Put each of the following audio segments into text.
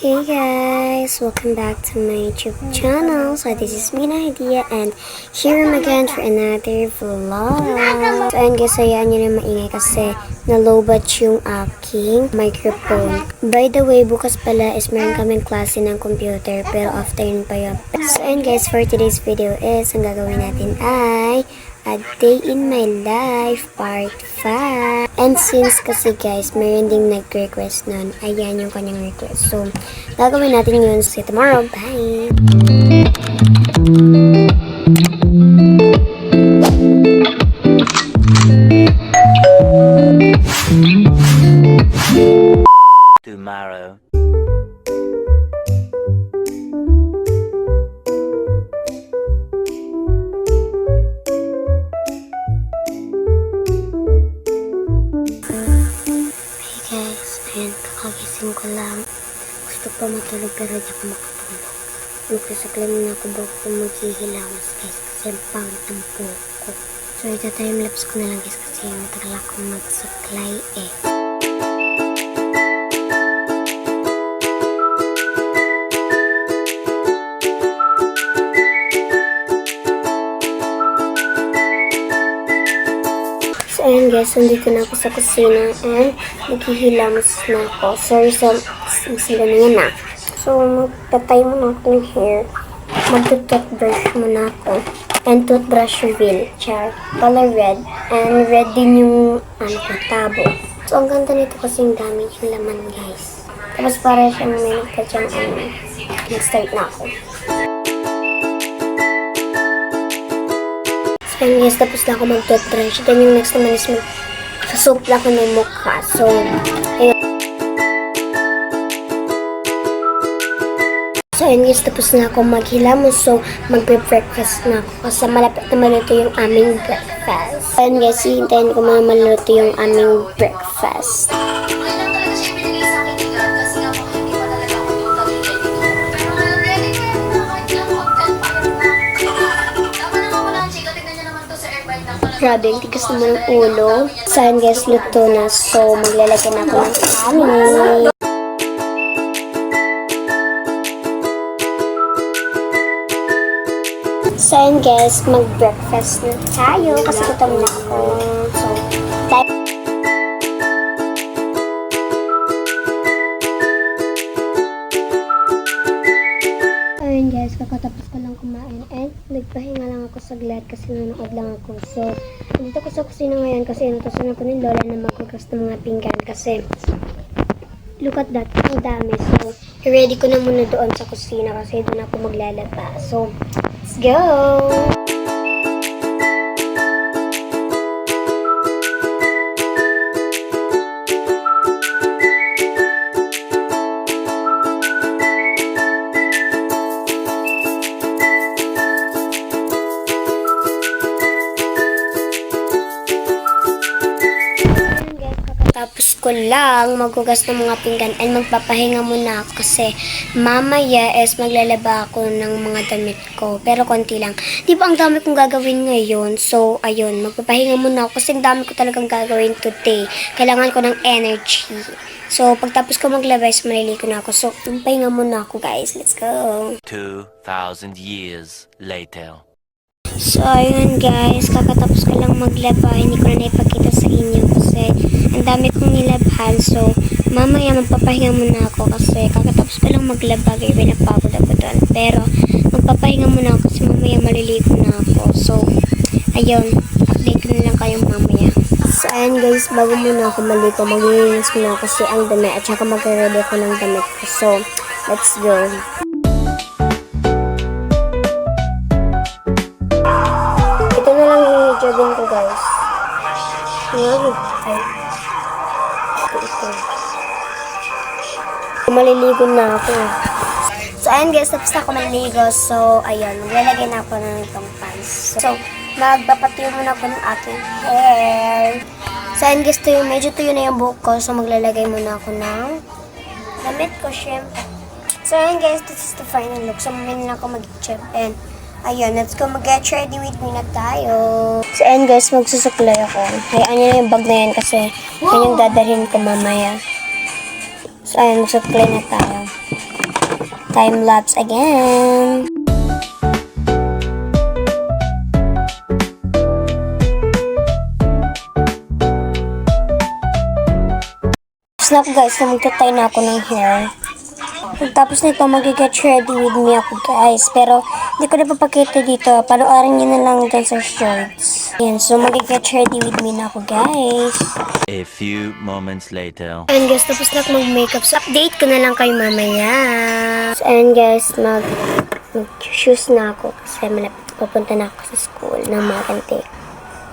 Hey guys, welcome back to my YouTube channel. So this is Mina Idea and here I'm again for another vlog. So ayun guys, hayaan nyo na maingay kasi nalobat yung aking microphone. By the way, bukas pala is meron kaming klase ng computer pero afternoon pa yun. So ayun guys, for today's video is ang gagawin natin ay A Day in My Life Part 5. And since kasi guys, mayroon ding nag-request nun, ayan yung kanyang request. So, gagawin natin yun. See you tomorrow. Bye! Tomorrow. Ayan, kakagising ko lang. Gusto pa matulog pero di ako makatulog. Magsasaklay muna ako bago ko maghihilawas guys kasi ang pangit ang buhok ko. So ito time-lapse ko na lang guys kasi matagal akong magsaklay eh. So, ayan guys, nandito na ako sa kusina and naghihilamos na ako. Sorry sa masila na yan na. So, magtatay muna ako ng hair. Mag-toothbrush muna ako. And toothbrush reveal. Char. Color red. And red din yung tabo. So, ang ganda nito kasi yung dami yung laman guys. Tapos para siyang may nagtadyang nag-start na ako. And yes, tapos na ako mag-toothbrush. Then yung next naman is mag-soap lang ako ng mukha. So, ayun. So, ayun guys, tapos na ako maghilamos. So, magbe-breakfast na ako. Kasi malapit na maluto yung aming breakfast. Ayun guys, hihintayin ko mga maluto yung aming breakfast. Grabe, ang tigas naman ng ulo. Saan guys, luto na. So, maglalagay na ako ng kanin. Saan guys, mag-breakfast na tayo kasi gutom na ako. So, ayun guys, kakatapos ko lang kumain and nagpahinga lang ako saglit kasi nanood lang ako. So, dito ko sa kusina ngayon kasi natusan ako ni Lola na magkugas ng mga pinggan kasi look at that, ang dami. So, ready ko na muna doon sa kusina kasi doon ako maglalaba. So, let's go! Tapos ko lang maghugas ng mga pinggan and magpapahinga muna ako kasi mamaya is maglalaba ako ng mga damit ko. Pero konti lang. Di ba ang dami kong gagawin ngayon? So, ayun, magpapahinga muna ako kasi ang dami ko talagang gagawin today. Kailangan ko ng energy. So, pagtapos ko maglaba is maliligo na ako. So, pahinga muna ako guys. Let's go! 2,000 years later. So, ayun guys, kakatapos ko lang maglaba. Hindi ko na naipakita sa inyo kasi ang dami kong nilabhan. So, mamaya magpapahinga muna ako kasi kakatapos ko lang maglaba. Kaya pinapagod ako doon. Pero, magpapahinga muna ako kasi mamaya maliligo na ako. So, ayun, update ko na lang kayo mamaya. So, ayun guys, bago muna ako maligo, maglilinis muna ako kasi ang dami at saka mag-ready ako ng damit ko. So, let's go. Ito na lang yung jogging ko guys. Maliligo na ako. So, ayun guys, tapos na ako maliligo. So, ayun, maglalagay na ako ng itong pants. So, magpapatuyo muna ako ng aking hair. So, ayun guys, medyo tuyo na yung buhok ko. So, maglalagay muna ako ng damit ko, syempre. So, ayun guys, this is the final look. So, mamaya na ako mag-chip and ayun, let's go mag-get ready with me na tayo. So, ayun guys, magsusuklay ako. Hayaan nyo na yung bag na yan kasi yun yung dadalhin ko mamaya. So, ayun, magsusuklay na tayo. time lapse again. Snap guys, na magtatay na ako ng hair. Pagtapos nito, mag-get ready with me ako guys. Pero, hindi ko na papakita dito. Panoorin nyo na lang dyan sa shorts. Ayan, so mag-get ready with me na ako guys. A few moments later. And guys, tapos na ako mag-makeup. So, update ko na lang kayo mamaya. So, and guys, mag-shoes na ako. Kasi malapit papunta na ako sa school ng mga kantik.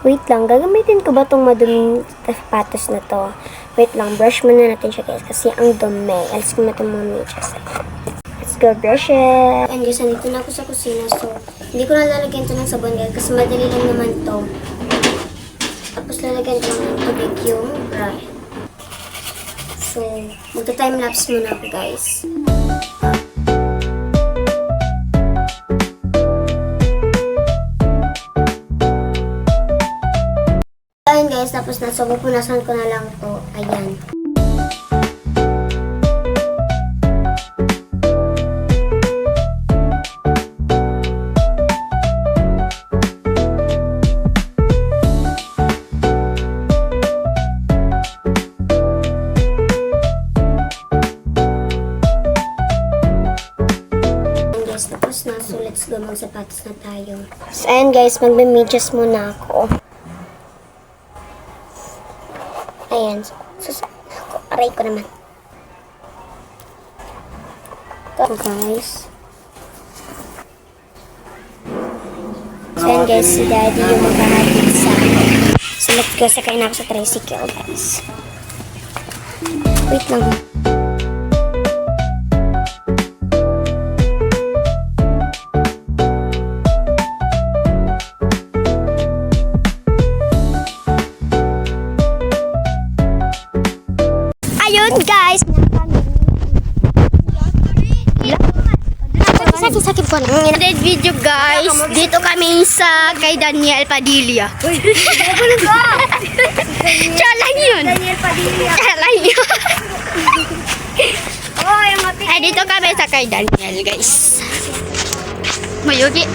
Wait lang, gagamitin ko ba itong maduming sapatos na to? Wait lang, brush muna natin siya guys kasi ang dumi. Alis ko na itong mga medyas. Let's go brush it! And guys, nandito na ako sa kusina so hindi ko na lalagyan ito ng sabon guys kasi madali lang naman to. Tapos lalagyan ko lang ng tubig yung brush. So, magta-time-lapse muna ako guys. Ayan guys, tapos na. So, pupunasan ko na lang to. Ayan. Ayan guys, tapos na. So, let's go. Magsapatos na tayo. So, ayan guys, magme-medyas muna ako. Ayan. So, aray ko naman. So, guys. So, ayan guys, si Daddy yung maghahatid sa akin. So, let's go. Sakay na ako sa tricycle, guys. Wait lang. Ayun guys! Sakit ko na. Today's video guys, dito kami sa kay Daniel Padilla. Siya lang yun. Daniel Padilla. Siya lang yun. Oh, yung mati. Ay, dito kami sa kay Daniel guys. Mayugi.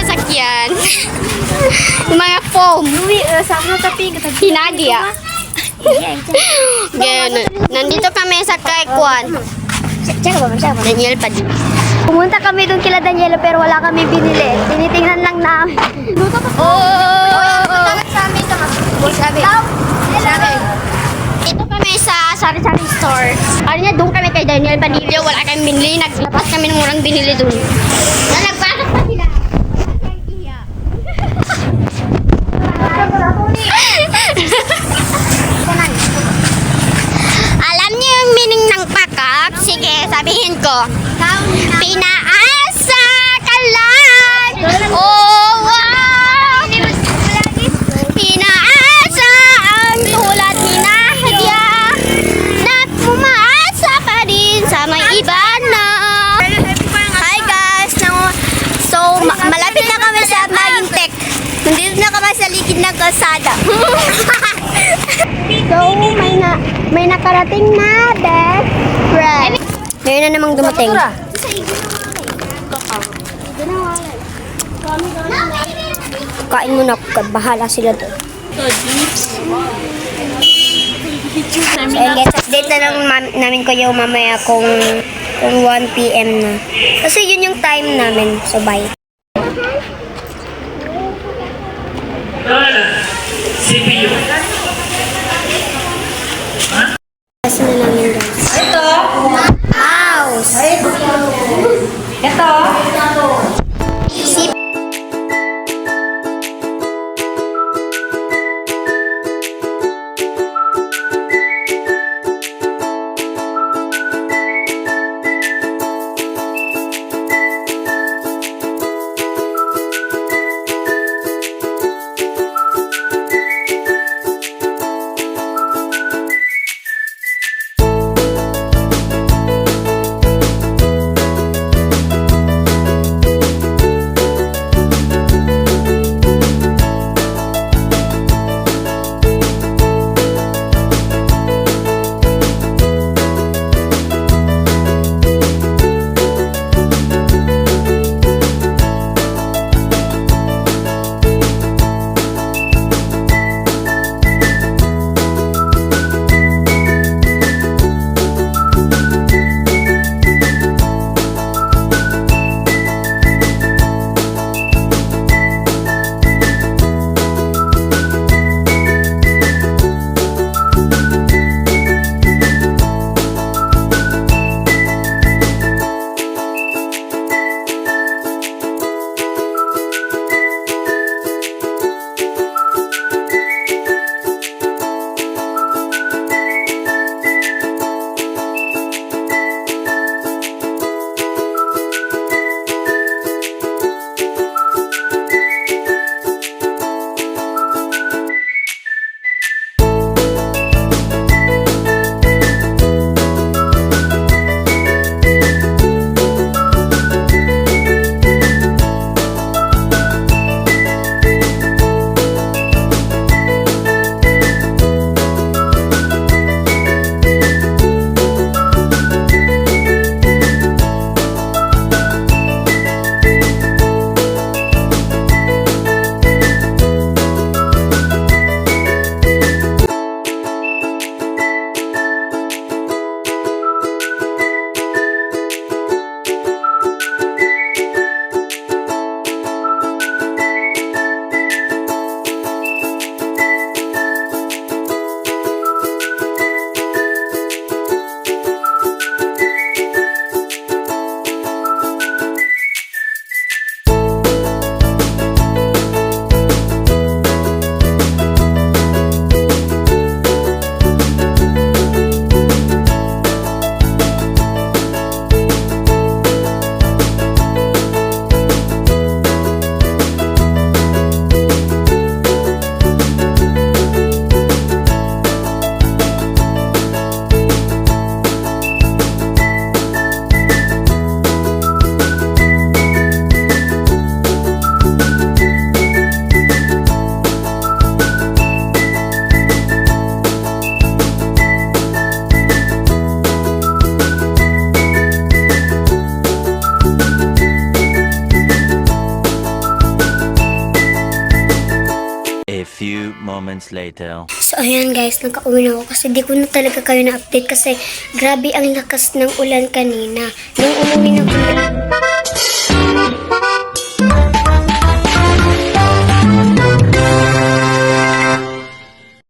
Sasakyan. Yung mga foam. Hinagi ah. Ganun. Nandito kami sa kay Kwan. Daniel Padilla. Pumunta kami doon kila Daniela pero wala kami binili. Tinitingnan lang namin. Oh! Ito kami sa Sari-Sari Store. Ano niya, doon kami kay Daniel Padilla. Wala kami binili. Naglapas kami ng murang binili doon. Nagpasok pa sila. Alam niyo yung meaning ng pakak? Sige, sabihin ko. Pinaasa ka lang. Oh, wow. Pinaasa ang tulad ni Nadia na pumaasa pa din sa may iba na. Hi guys. So, malapit na kami sa Magintek. Nandito na kami sa likid ng kalsada. So, may nakarating na best friend. Ngayon na namang dumating. Kain muna ako, bahala sila doon. So, ayun guys, update na lang namin kayo mamaya kung 1 PM na. Kasi yun yung time namin, so bye. CPU. Kasi na lang yun guys. Ito. House! Ito. A few moments later. So, ayan guys, nagka-uwi na ako kasi di ko na talaga kayo na-update kasi grabe ang lakas ng ulan kanina. Nung umuwi na kami,